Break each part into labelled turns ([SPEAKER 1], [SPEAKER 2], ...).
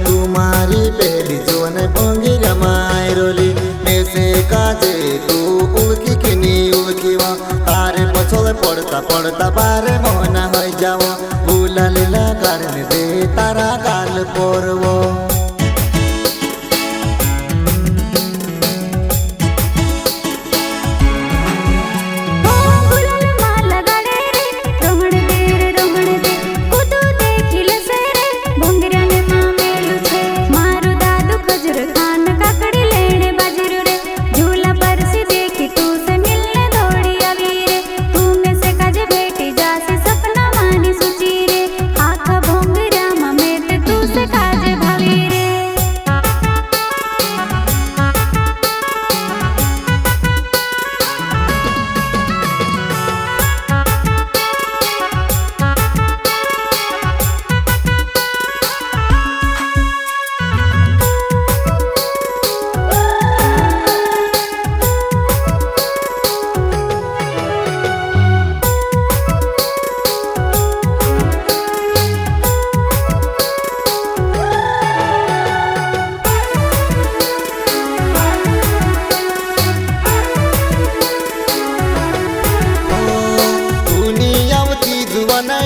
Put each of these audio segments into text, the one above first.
[SPEAKER 1] तुम्हारी पहली जुवन भंगिरा मायरोली मेसे काजे तू उल्की किनी उल्की वा तारे पछोले पड़ता पड़ता बारे मोहना हो जाओ भूला लीला कारण दे तारा गाल पोरवो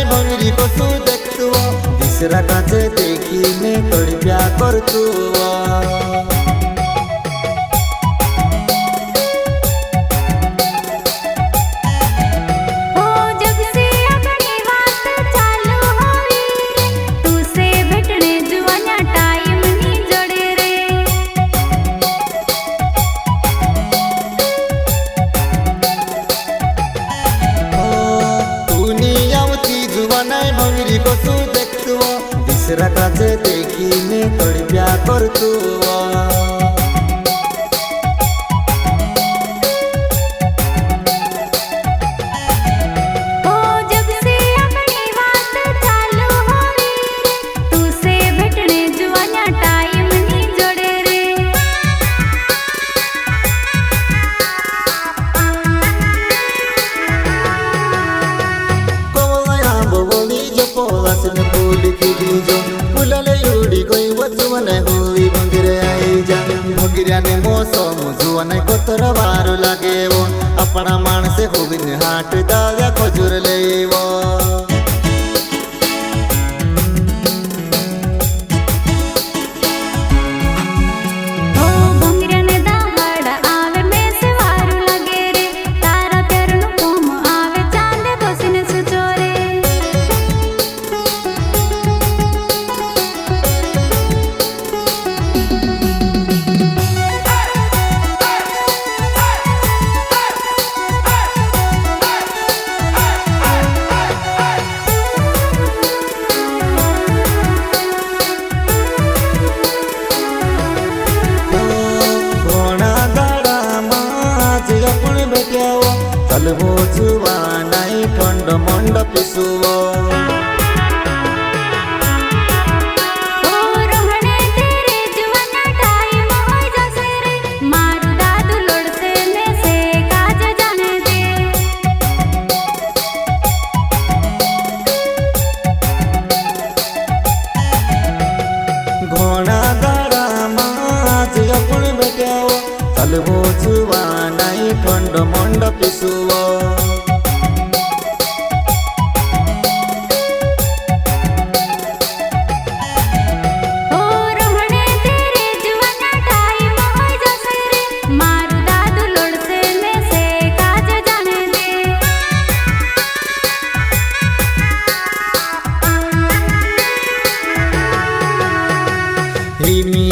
[SPEAKER 1] भंगरी कसू देखतु दिसरा काचे देखी ने तड़प्या करतु भंगरी कसू देखतु दिसरा काचे देखी ने तड़प्या करतु भंगिरा ने मौसम जुआन कोतर वार लागे वो अपना मानसे होगिन हाट दाव्या खजूर लेवो चलवो जुवानाई ठंड मंड पिसुवो घोड़ा दाड़ा माज अपन बेट्याओ चलवो जुवानाई ठंड मंड पिसुवो imi